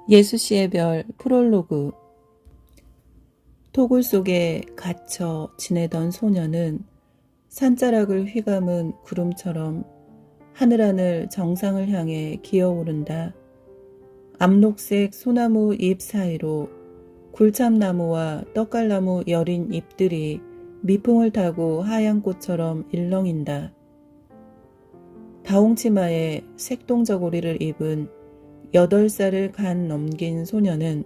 예수씨의 별 프롤로그. 토굴 속에 갇혀 지내던 소녀는 산자락을 휘감은 구름처럼 하늘하늘 정상을 향해 기어오른다. 암록색 소나무 잎 사이로 굴참나무와 떡갈나무 여린 잎들이 미풍을 타고 하얀 꽃처럼 일렁인다. 다홍치마에 색동저고리를 입은 8살을 간 넘긴 소녀는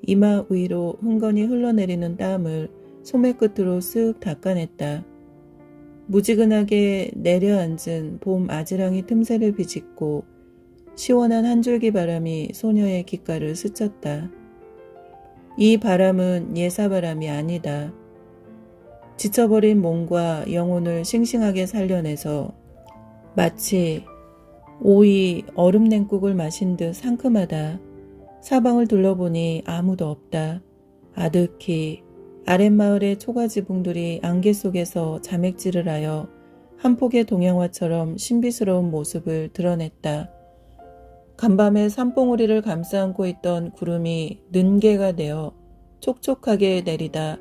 이마 위로 흥건히 흘러내리는 땀을 소매 끝으로 쓱 닦아냈다. 무지근하게 내려앉은 봄 아지랑이 틈새를 비집고 시원한 한 줄기 바람이 소녀의 귓가를 스쳤다. 이 바람은 예사바람이 아니다. 지쳐버린 몸과 영혼을 싱싱하게 살려내서 마치 오이 얼음 냉국을 마신 듯 상큼하다. 사방을 둘러보니 아무도 없다. 아득히 아랫마을의 초가지붕들이 안개 속에서 자맥질을 하여 한 폭의 동양화처럼 신비스러운 모습을 드러냈다. 간밤에 산봉우리를 감싸 안고 있던 구름이 는개가 되어 촉촉하게 내리다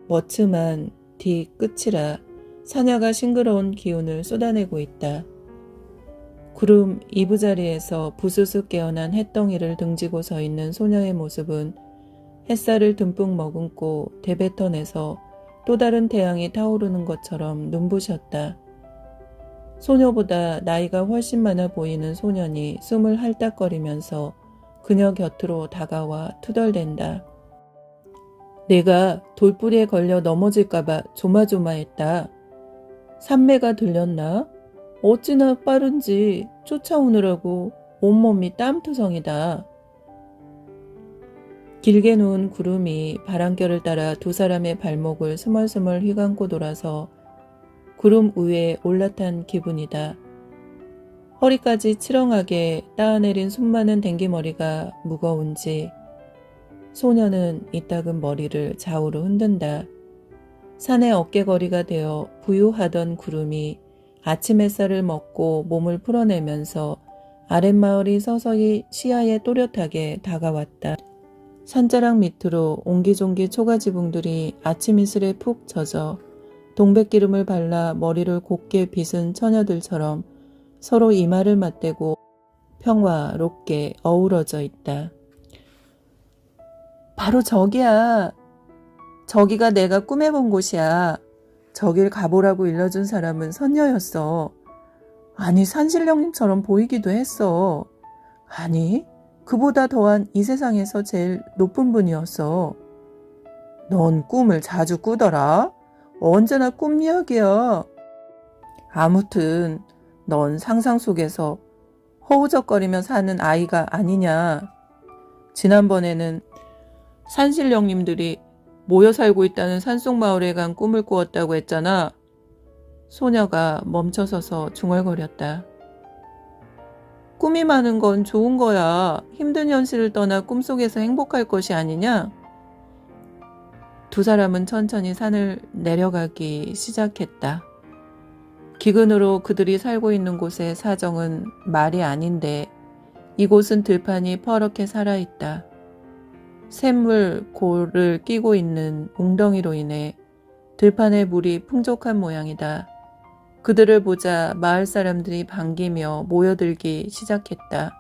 머츠만 뒤 끝이라 사냐가 싱그러운 기운을 쏟아내고 있다. 구름 이부자리에서 부스스 깨어난 햇덩이를 등지고 서 있는 소녀의 모습은 햇살을 듬뿍 머금고 대뱉어내서 또 다른 태양이 타오르는 것처럼 눈부셨다. 소녀보다 나이가 훨씬 많아 보이는 소년이 숨을 할딱거리면서 그녀 곁으로 다가와 투덜댄다. 내가 돌뿌리에 걸려 넘어질까봐 조마조마했다. 산매가 들렸나? 어찌나 빠른지 쫓아오느라고 온몸이 땀투성이다. 길게 누운 구름이 바람결을 따라 두 사람의 발목을 스멀스멀 휘감고 돌아서 구름 위에 올라탄 기분이다. 허리까지 치렁하게 따아내린 숨많은 댕기머리가 무거운지 소녀는 이따금 머리를 좌우로 흔든다. 산의 어깨거리가 되어 부유하던 구름이 아침 햇살을 먹고 몸을 풀어내면서 아랫마을이 서서히 시야에 또렷하게 다가왔다. 산자락 밑으로 옹기종기 초가지붕들이 아침 이슬에 푹 젖어 동백기름을 발라 머리를 곱게 빗은 처녀들처럼 서로 이마를 맞대고 평화롭게 어우러져 있다. 바로 저기야. 저기가 내가 꿈에 본 곳이야. 저길 가보라고 일러준 사람은 선녀였어. 아니, 산신령님처럼 보이기도 했어. 아니, 그보다 더한 이 세상에서 제일 높은 분이었어. 넌 꿈을 자주 꾸더라? 언제나 꿈 이야기야. 아무튼 넌 상상 속에서 허우적거리며 사는 아이가 아니냐. 지난번에는 산신령님들이 모여 살고 있다는 산속마을에 간 꿈을 꾸었다고 했잖아. 소녀가 멈춰서서 중얼거렸다. 꿈이 많은 건 좋은 거야. 힘든 현실을 떠나 꿈속에서 행복할 것이 아니냐? 두 사람은 천천히 산을 내려가기 시작했다. 기근으로 그들이 살고 있는 곳의 사정은 말이 아닌데 이곳은 들판이 퍼렇게 살아있다. 샘물 골을 끼고 있는 웅덩이로 인해 들판의 물이 풍족한 모양이다. 그들을 보자 마을 사람들이 반기며 모여들기 시작했다.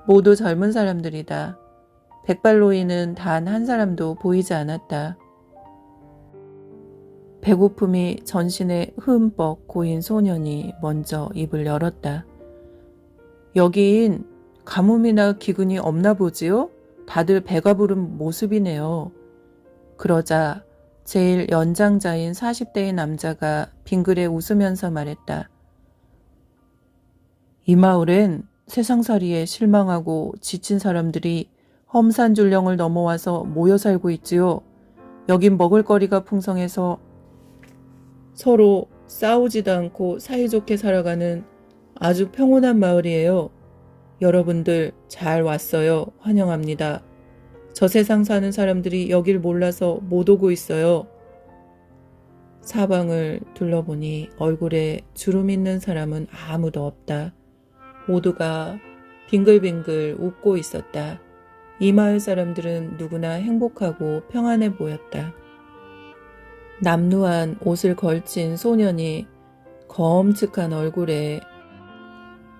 모두 젊은 사람들이다. 백발노인은 단 한 사람도 보이지 않았다. 배고픔이 전신에 흠뻑 고인 소년이 먼저 입을 열었다. 여긴 가뭄이나 기근이 없나 보지요? 다들 배가 부른 모습이네요. 그러자 제일 연장자인 40대의 남자가 빙그레 웃으면서 말했다. 이 마을엔 세상살이에 실망하고 지친 사람들이 험산줄령을 넘어와서 모여 살고 있지요. 여긴 먹을거리가 풍성해서 서로 싸우지도 않고 사이좋게 살아가는 아주 평온한 마을이에요. 여러분들 잘 왔어요. 환영합니다. 저 세상 사는 사람들이 여길 몰라서 못 오고 있어요. 사방을 둘러보니 얼굴에 주름 있는 사람은 아무도 없다. 모두가 빙글빙글 웃고 있었다. 이 마을 사람들은 누구나 행복하고 평안해 보였다. 남루한 옷을 걸친 소년이 검측한 얼굴에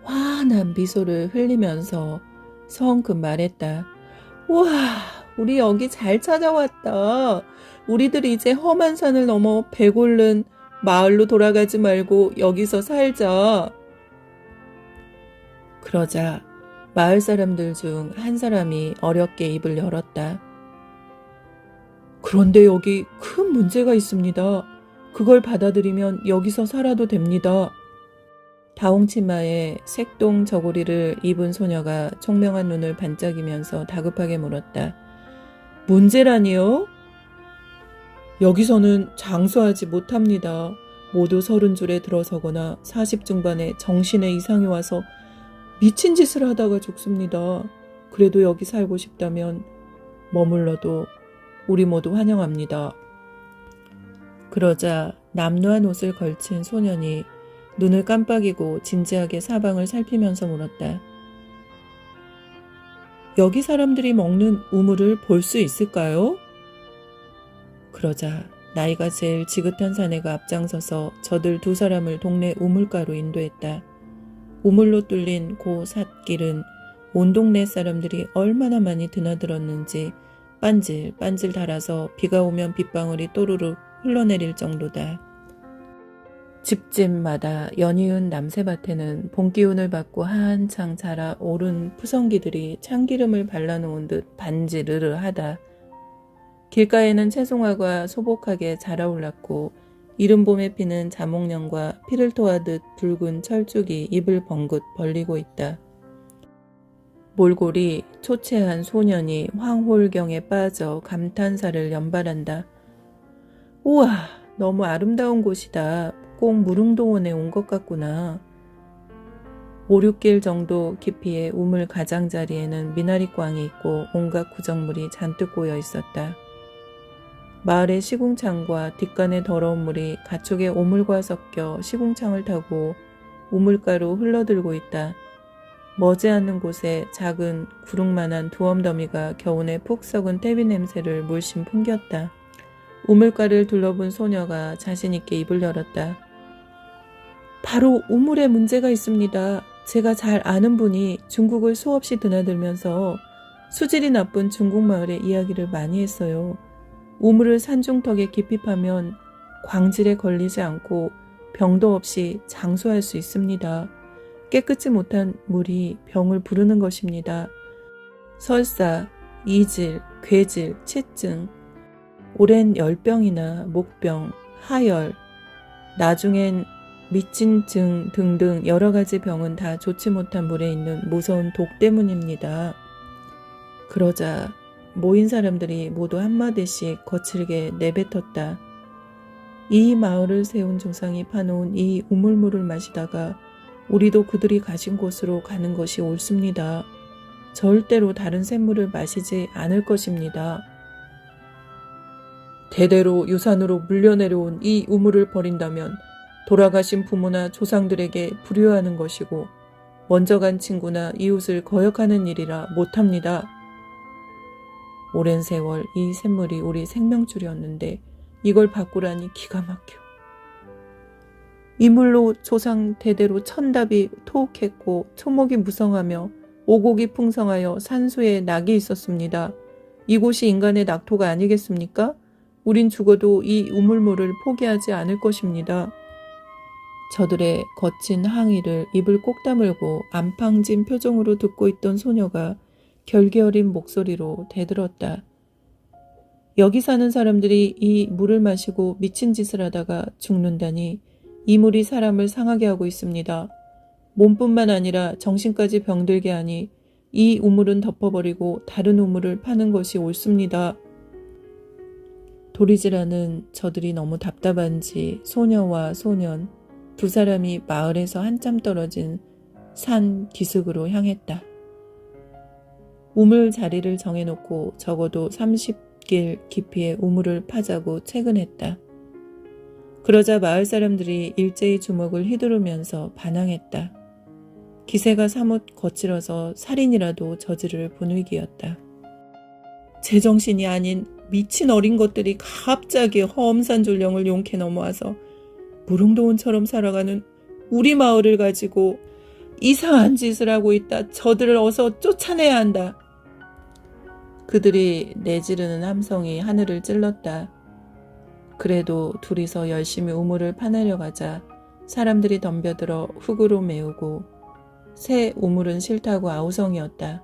환한 미소를 흘리면서 성큼 말했다. 우와, 우리 여기 잘 찾아왔다. 우리들 이제 험한 산을 넘어 배골른 마을로 돌아가지 말고 여기서 살자. 그러자 마을 사람들 중 한 사람이 어렵게 입을 열었다. 그런데 여기 큰 문제가 있습니다. 그걸 받아들이면 여기서 살아도 됩니다. 다홍치마에 색동 저고리를 입은 소녀가 총명한 눈을 반짝이면서 다급하게 물었다. 문제라니요? 여기서는 장수하지 못합니다. 모두 30줄에 들어서거나 40중반에 정신에 이상이 와서 미친 짓을 하다가 죽습니다. 그래도 여기 살고 싶다면 머물러도 우리 모두 환영합니다. 그러자 남루한 옷을 걸친 소년이 눈을 깜빡이고 진지하게 사방을 살피면서 물었다. 여기 사람들이 먹는 우물을 볼 수 있을까요? 그러자 나이가 제일 지긋한 사내가 앞장서서 저들 두 사람을 동네 우물가로 인도했다. 우물로 뚫린 고 삿길은 온 동네 사람들이 얼마나 많이 드나들었는지 빤질빤질 달아서 비가 오면 빗방울이 또르륵 흘러내릴 정도다. 집집마다 연이은 남새밭에는 봄기운을 받고 한창 자라 오른 푸성기들이 참기름을 발라놓은 듯 반지르르 하다. 길가에는 채송화가 소복하게 자라올랐고 이른 봄에 피는 자목령과 피를 토하듯 붉은 철쭉이 입을 벙긋 벌리고 있다. 몰골이 초췌한 소년이 황홀경에 빠져 감탄사를 연발한다. 우와, 너무 아름다운 곳이다. 꼭 무릉도원에 온 것 같구나. 5, 6길 정도 깊이의 우물 가장자리에는 미나리꽝이 있고 온갖 구정물이 잔뜩 고여 있었다. 마을의 시궁창과 뒷간의 더러운 물이 가축의 오물과 섞여 시궁창을 타고 우물가로 흘러들고 있다. 머지않는 곳에 작은 구릉만한 두엄더미가 겨우내 푹 썩은 퇴비 냄새를 물씬 풍겼다. 우물가를 둘러본 소녀가 자신있게 입을 열었다. 바로 우물에 문제가 있습니다. 제가 잘 아는 분이 중국을 수없이 드나들면서 수질이 나쁜 중국 마을의 이야기를 많이 했어요. 우물을 산중턱에 깊이 파면 광질에 걸리지 않고 병도 없이 장수할 수 있습니다. 깨끗이 못한 물이 병을 부르는 것입니다. 설사, 이질, 괴질, 치증, 오랜 열병이나 목병, 하열, 나중엔 미친증 등등 여러 가지 병은 다 좋지 못한 물에 있는 무서운 독 때문입니다. 그러자 모인 사람들이 모두 한마디씩 거칠게 내뱉었다. 이 마을을 세운 조상이 파놓은 이 우물물을 마시다가 우리도 그들이 가신 곳으로 가는 것이 옳습니다. 절대로 다른 샘물을 마시지 않을 것입니다. 대대로 유산으로 물려내려온 이 우물을 버린다면 돌아가신 부모나 조상들에게 불효하는 것이고 먼저 간 친구나 이웃을 거역하는 일이라 못합니다. 오랜 세월 이 샘물이 우리 생명줄이었는데 이걸 바꾸라니 기가 막혀. 이 물로 조상 대대로 천답이 토옥했고 초목이 무성하며 오곡이 풍성하여 산수에 낙이 있었습니다. 이곳이 인간의 낙토가 아니겠습니까? 우린 죽어도 이 우물물을 포기하지 않을 것입니다. 저들의 거친 항의를 입을 꼭 다물고 안팡진 표정으로 듣고 있던 소녀가 결기 어린 목소리로 대들었다. 여기 사는 사람들이 이 물을 마시고 미친 짓을 하다가 죽는다니 이 물이 사람을 상하게 하고 있습니다. 몸뿐만 아니라 정신까지 병들게 하니 이 우물은 덮어버리고 다른 우물을 파는 것이 옳습니다. 도리지라는 저들이 너무 답답한지 소녀와 소년 두 사람이 마을에서 한참 떨어진 산 기슭으로 향했다. 우물 자리를 정해놓고 적어도 30길 깊이의 우물을 파자고 채근했다. 그러자 마을 사람들이 일제히 주먹을 휘두르면서 반항했다. 기세가 사뭇 거칠어서 살인이라도 저지를 분위기였다. 제정신이 아닌 미친 어린 것들이 갑자기 허엄산졸령을 용케 넘어와서 무릉도원처럼 살아가는 우리 마을을 가지고 이상한 짓을 하고 있다. 저들을 어서 쫓아내야 한다. 그들이 내지르는 함성이 하늘을 찔렀다. 그래도 둘이서 열심히 우물을 파내려 가자 사람들이 덤벼들어 흙으로 메우고 새 우물은 싫다고 아우성이었다.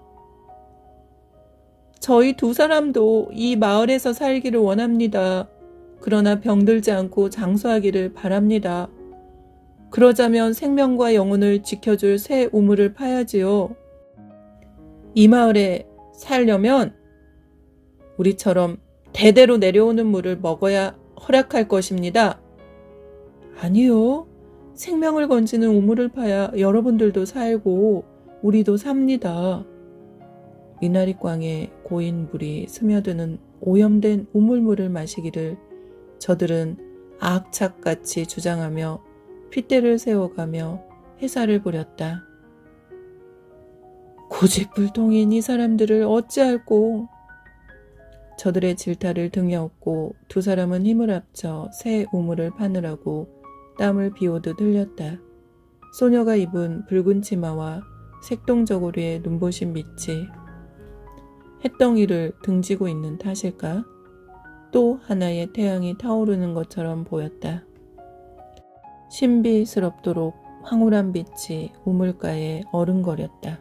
저희 두 사람도 이 마을에서 살기를 원합니다. 그러나 병들지 않고 장수하기를 바랍니다. 그러자면 생명과 영혼을 지켜줄 새 우물을 파야지요. 이 마을에 살려면 우리처럼 대대로 내려오는 물을 먹어야 허락할 것입니다. 아니요. 생명을 건지는 우물을 파야 여러분들도 살고 우리도 삽니다. 미나리광에 고인 물이 스며드는 오염된 우물물을 마시기를 저들은 악착같이 주장하며 핏대를 세워가며 해사를 부렸다. 고집불통인 이 사람들을 어찌할꼬. 저들의 질타를 등에 업고 두 사람은 힘을 합쳐 새 우물을 파느라고 땀을 비오듯 흘렸다. 소녀가 입은 붉은 치마와 색동저고리의 눈부신 빛이 햇덩이를 등지고 있는 탓일까? 또 하나의 태양이 타오르는 것처럼 보였다. 신비스럽도록 황홀한 빛이 우물가에 어른거렸다.